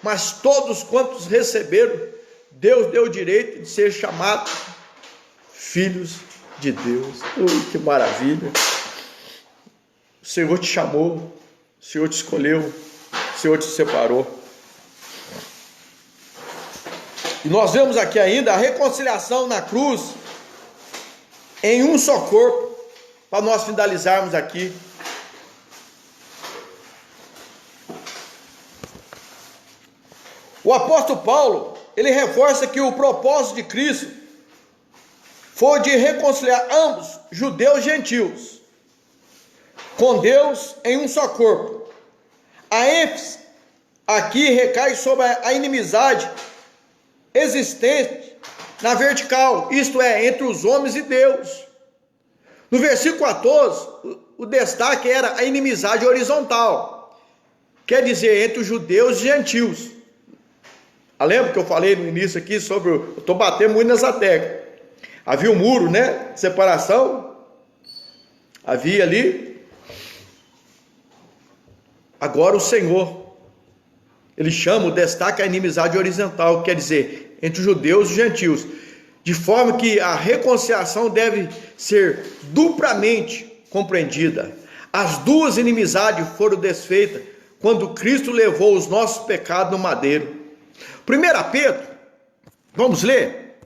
mas todos quantos receberam, Deus deu o direito de ser chamados filhos de Deus. Que maravilha! O Senhor te chamou, o Senhor te escolheu, o Senhor te separou. E nós vemos aqui ainda a reconciliação na cruz, em um só corpo, para nós finalizarmos aqui. O apóstolo Paulo, ele reforça que o propósito de Cristo foi de reconciliar ambos, judeus e gentios, com Deus em um só corpo. A ênfase aqui recai sobre a inimizade existente na vertical, isto é, entre os homens e Deus. No versículo 14, o destaque era a inimizade horizontal, quer dizer, entre os judeus e gentios. Lembra que eu falei no início aqui sobre, eu estou batendo muito nessa tecla. Havia um muro, né, separação, havia ali. Agora o Senhor, ele chama, o destaque a inimizade horizontal, quer dizer, entre os judeus e os gentios, de forma que a reconciliação deve ser duplamente compreendida. As duas inimizades foram desfeitas quando Cristo levou os nossos pecados no madeiro. 1 Pedro, vamos ler,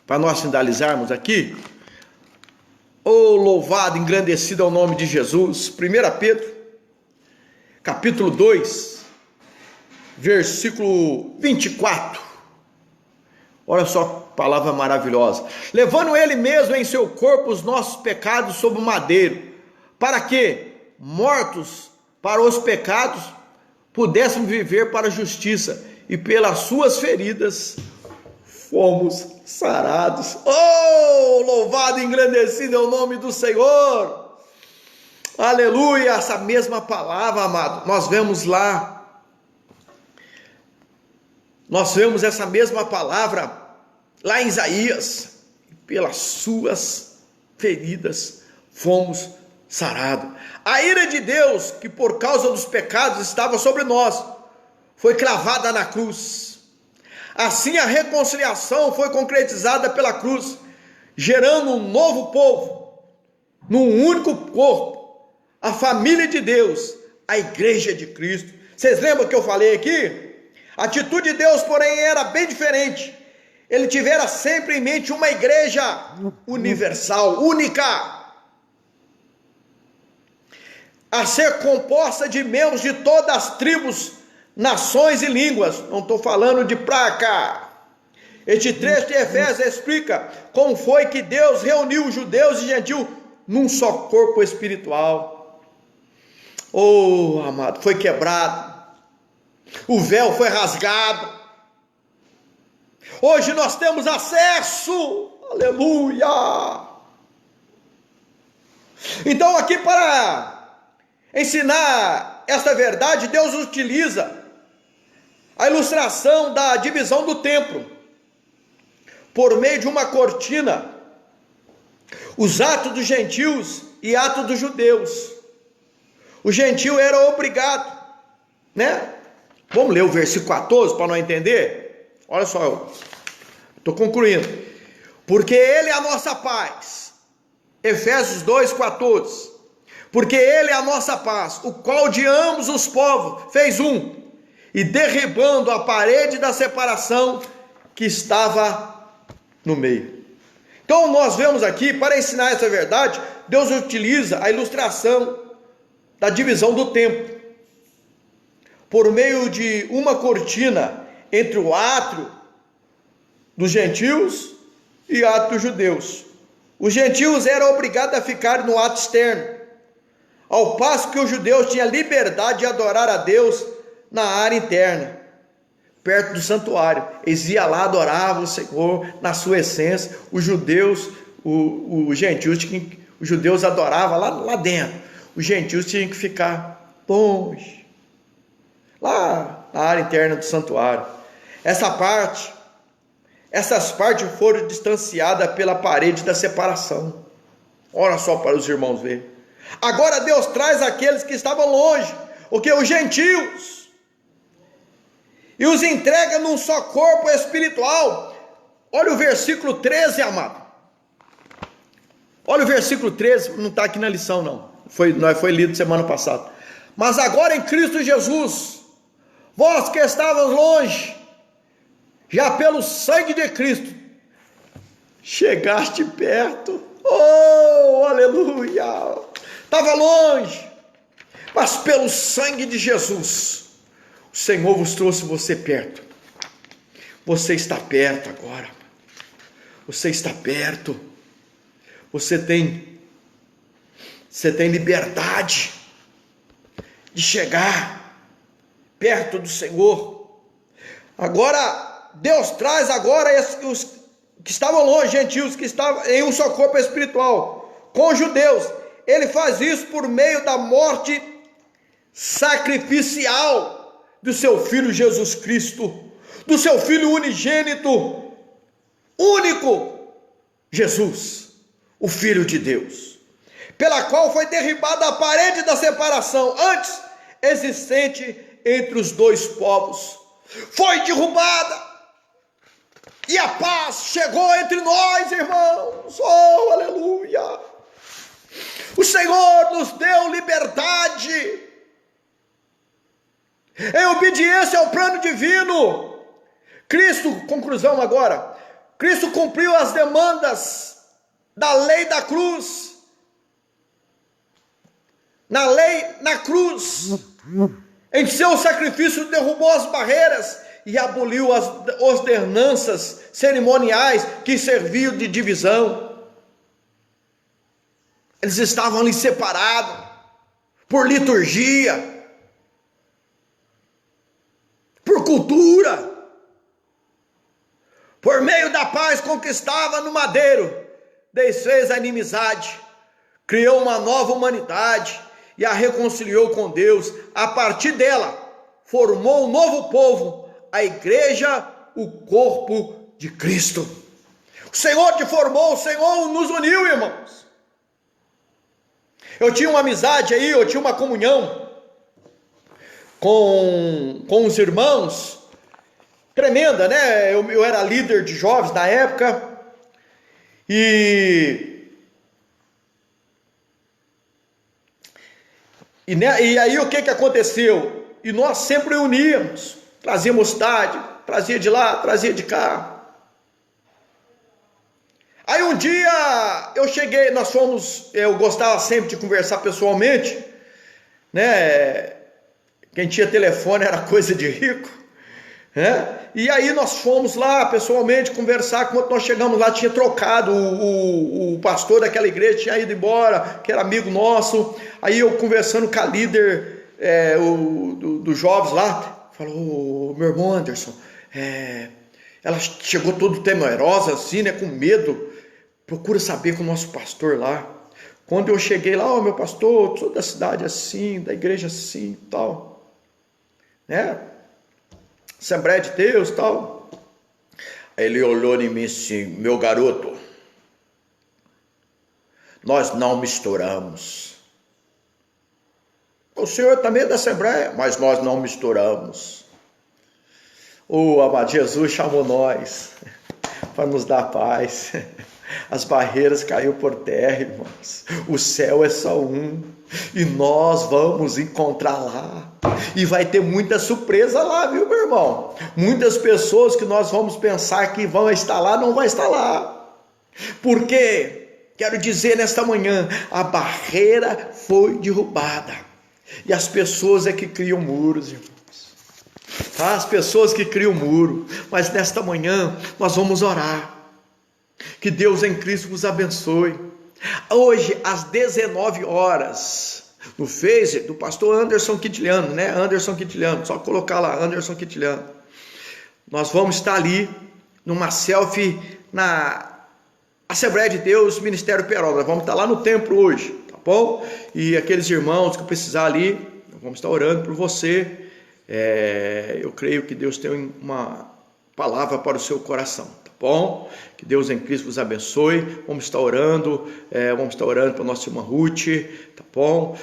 para nós finalizarmos aqui. Oh, louvado, engrandecido é o nome de Jesus. 1 Pedro, capítulo 2, versículo 24. Olha só, palavra maravilhosa. Levando ele mesmo em seu corpo os nossos pecados sobre o madeiro, para que, mortos para os pecados, pudéssemos viver para a justiça, e pelas suas feridas fomos sarados. Oh, louvado e engrandecido é o nome do Senhor. Aleluia, essa mesma palavra, amado, nós vemos lá, nós vemos essa mesma palavra lá em Isaías, pelas suas feridas fomos sarados. A ira de Deus, que por causa dos pecados estava sobre nós, foi cravada na cruz. Assim a reconciliação foi concretizada pela cruz, gerando um novo povo, num único corpo, a família de Deus, a igreja de Cristo. Vocês lembram que eu falei aqui? A atitude de Deus, porém, era bem diferente. Ele tivera sempre em mente uma igreja universal, única, a ser composta de membros de todas as tribos, nações e línguas. Não estou falando de praca. Este trecho de Efésios explica como foi que Deus reuniu os judeus e gentios num só corpo espiritual. Oh, amado, foi quebrado, o véu foi rasgado. Hoje nós temos acesso, aleluia. Então, aqui para ensinar esta verdade, Deus utiliza a ilustração da divisão do templo por meio de uma cortina, os atos dos gentios e atos dos judeus. O gentio era obrigado, né? Vamos ler o versículo 14 para não entender? Olha só, estou concluindo. Porque ele é a nossa paz. Efésios 2:14. Porque ele é a nossa paz, o qual de ambos os povos fez um, e derribando a parede da separação que estava no meio. Então nós vemos aqui, para ensinar essa verdade, Deus utiliza a ilustração da divisão do templo, por meio de uma cortina entre o átrio dos gentios e o átrio dos judeus. Os gentios eram obrigados a ficar no átrio externo, ao passo que os judeus tinham liberdade de adorar a Deus na área interna, perto do santuário. Eles iam lá, adoravam o Senhor na sua essência. Os judeus, os gentios, os judeus adoravam lá dentro. Os gentios tinham que ficar longe, lá na área interna do santuário. Essas partes foram distanciadas pela parede da separação. Olha só para os irmãos verem. Agora Deus traz aqueles que estavam longe, os gentios, e os entrega num só corpo espiritual. Olha o versículo 13, amado. Olha o versículo 13, não está aqui na lição não, foi lido semana passada. Mas agora em Cristo Jesus, vós que estavas longe, já pelo sangue de Cristo, chegaste perto. Oh, aleluia! Estava longe, mas pelo sangue de Jesus, o Senhor vos trouxe você perto. Você está perto agora. Você está perto. Você tem liberdade de chegar perto do Senhor. Agora, Deus traz agora que estavam longe, gentios, que estavam em um só corpo espiritual, com judeus. Ele faz isso por meio da morte sacrificial do seu Filho Jesus Cristo, do seu Filho unigênito, único, Jesus, o Filho de Deus, pela qual foi derribada a parede da separação antes existente entre os dois povos. Foi derrubada e a paz chegou entre nós, irmãos. Oh, aleluia! O Senhor nos deu liberdade em obediência ao plano divino. Cristo, conclusão agora, Cristo cumpriu as demandas da lei da cruz. Na cruz, em seu sacrifício derrubou as barreiras e aboliu as ordenanças cerimoniais que serviam de divisão. Eles estavam ali separados por liturgia, por cultura. Por meio da paz conquistada no madeiro, desfez a inimizade, criou uma nova humanidade e a reconciliou com Deus. A partir dela, formou um novo povo, a igreja, o corpo de Cristo. O Senhor te formou, o Senhor nos uniu, irmãos. Eu tinha uma amizade aí, eu tinha uma comunhão com os irmãos, tremenda, né? Eu era líder de jovens na época, e aí o que aconteceu? E nós sempre uníamos, trazia mocidade, trazia de lá, trazia de cá. Aí um dia eu cheguei, eu gostava sempre de conversar pessoalmente, né? Quem tinha telefone era coisa de rico, né? E aí nós fomos lá pessoalmente conversar. Quando nós chegamos lá, tinha trocado, o pastor daquela igreja tinha ido embora, que era amigo nosso. Aí eu conversando com a líder dos jovens lá, falou: meu irmão Anderson, ela chegou todo temerosa assim, né, com medo, procura saber com o nosso pastor lá. Quando eu cheguei lá, meu pastor, sou da cidade assim, da igreja assim e tal, né, Assembleia de Deus e tal. Aí ele olhou em mim assim: meu garoto, nós não misturamos. O senhor também é da Assembleia, mas nós não misturamos. O amado Jesus chamou nós para nos dar paz. As barreiras caíram por terra, irmãos. O céu é só um, e nós vamos encontrar lá, e vai ter muita surpresa lá, viu, meu irmão? Muitas pessoas que nós vamos pensar que vão estar lá, não vão estar lá. Por quê? Quero dizer nesta manhã, a barreira foi derrubada, e as pessoas é que criam muros, irmãos. As pessoas que criam muro. Mas nesta manhã nós vamos orar, que Deus em Cristo vos abençoe. Hoje às 19 horas, no Face do pastor Anderson Quintiliano, né? Anderson Quintiliano, só colocar lá, Anderson Quintiliano. Nós vamos estar ali, numa selfie, na Assembleia de Deus, Ministério Peroba. Nós vamos estar lá no templo hoje, tá bom? E aqueles irmãos que precisar ali, nós vamos estar orando por você. Eu creio que Deus tem uma palavra para o seu coração, tá bom? Que Deus em Cristo vos abençoe. Vamos estar orando para a nossa irmã Ruth, tá bom?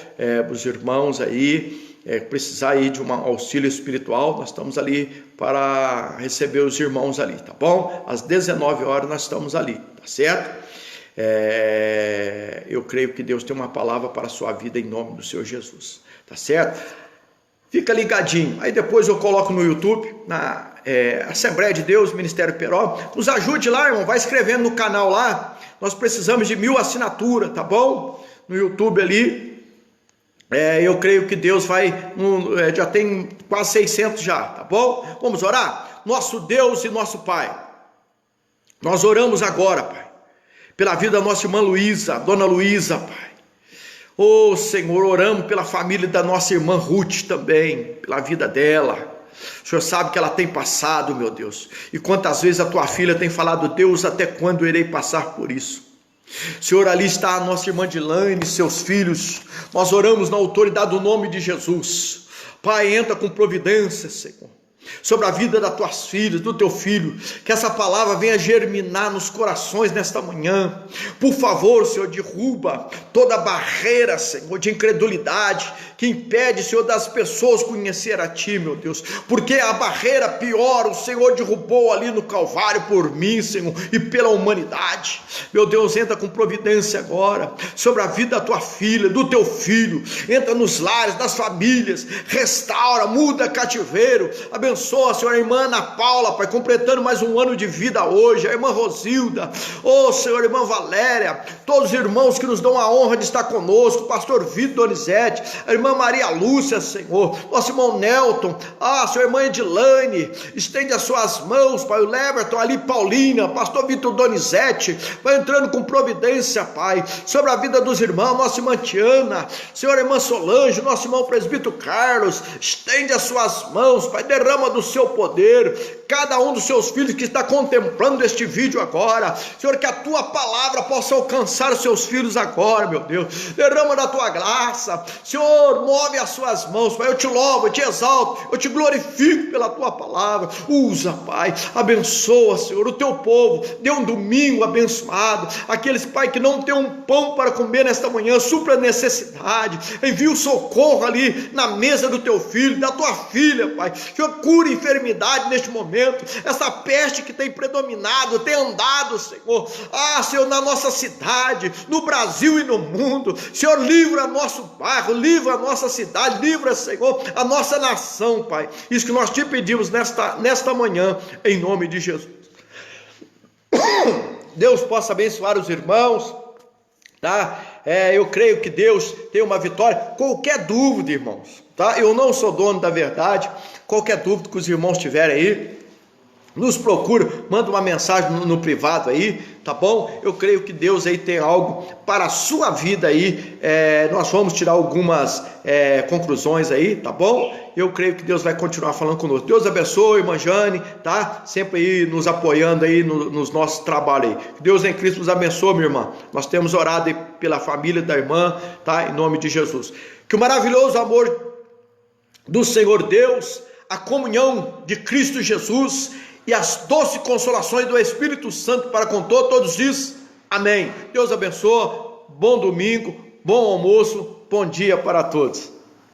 Os irmãos aí, precisar aí de um auxílio espiritual, nós estamos ali para receber os irmãos ali, tá bom? Às 19 horas nós estamos ali, tá certo? Eu creio que Deus tem uma palavra para a sua vida em nome do Senhor Jesus, tá certo? Fica ligadinho, aí depois eu coloco no YouTube, na Assembleia de Deus, Ministério Peroba. Nos ajude lá, irmão, vai escrevendo no canal lá. Nós precisamos de 1000 assinaturas, tá bom? No YouTube ali. Eu creio que Deus vai, já tem quase 600 já, tá bom? Vamos orar? Nosso Deus e nosso Pai, nós oramos agora, Pai, pela vida da nossa irmã Luísa, Dona Luísa, Pai. Senhor, oramos pela família da nossa irmã Ruth também, pela vida dela. O Senhor sabe que ela tem passado, meu Deus. E quantas vezes a tua filha tem falado: Deus, até quando eu irei passar por isso? Senhor, ali está a nossa irmã Dilane e seus filhos. Nós oramos na autoridade do nome de Jesus. Pai, entra com providência, Senhor, sobre a vida das tuas filhas, do teu filho, que essa palavra venha germinar nos corações nesta manhã. Por favor, Senhor, derruba toda barreira, Senhor, de incredulidade, que impede, Senhor, das pessoas conhecer a Ti, meu Deus, porque a barreira pior, o Senhor derrubou ali no Calvário por mim, Senhor, e pela humanidade. Meu Deus, entra com providência agora, sobre a vida da tua filha, do teu filho, entra nos lares, nas famílias, restaura, muda cativeiro, abençoa, Senhor, a irmã Ana Paula, Pai, completando mais um ano de vida hoje, a irmã Rosilda, Senhor, a irmã Valéria, todos os irmãos que nos dão a honra de estar conosco, o pastor Vitor Donizete, a irmã Maria Lúcia, Senhor, nosso irmão Nelton, sua irmã Edilane, estende as suas mãos, Pai, o Leverton, ali Paulina, pastor Vitor Donizete, vai entrando com providência, Pai, sobre a vida dos irmãos, nossa irmã Tiana, Senhor, a irmã Solange, nosso irmão presbítero Carlos, estende as suas mãos, Pai, derrama do seu poder, cada um dos seus filhos que está contemplando este vídeo agora, Senhor, que a tua palavra possa alcançar os seus filhos agora, meu Deus, derrama da tua graça, Senhor, move as suas mãos, Pai, eu te louvo, eu te exalto, eu te glorifico pela tua palavra, usa, Pai, abençoa, Senhor, o teu povo, dê um domingo abençoado, aqueles, Pai, que não tem um pão para comer nesta manhã, supra a necessidade, envia o socorro ali na mesa do teu filho, da tua filha, Pai, Senhor, cura enfermidade neste momento, essa peste que tem predominado, tem andado, Senhor, Senhor, na nossa cidade, no Brasil e no mundo, Senhor, livra nosso bairro, livra a nossa cidade, livra, Senhor, a nossa nação, Pai, isso que nós te pedimos nesta manhã, em nome de Jesus. Deus possa abençoar os irmãos, tá? Eu creio que Deus tem uma vitória. Qualquer dúvida, irmãos, tá? Eu não sou dono da verdade. Qualquer dúvida que os irmãos tiverem aí, nos procura, manda uma mensagem no privado aí, tá bom? Eu creio que Deus aí tem algo para a sua vida aí, nós vamos tirar algumas conclusões aí, tá bom? Eu creio que Deus vai continuar falando conosco. Deus abençoe, irmã Jane, tá? Sempre aí nos apoiando aí nos nossos trabalhos aí. Que Deus em Cristo nos abençoe, minha irmã. Nós temos orado aí pela família da irmã, tá? Em nome de Jesus. Que o maravilhoso amor do Senhor Deus, a comunhão de Cristo Jesus e as doces consolações do Espírito Santo para com todos diz amém. Deus abençoe, bom domingo, bom almoço, bom dia para todos.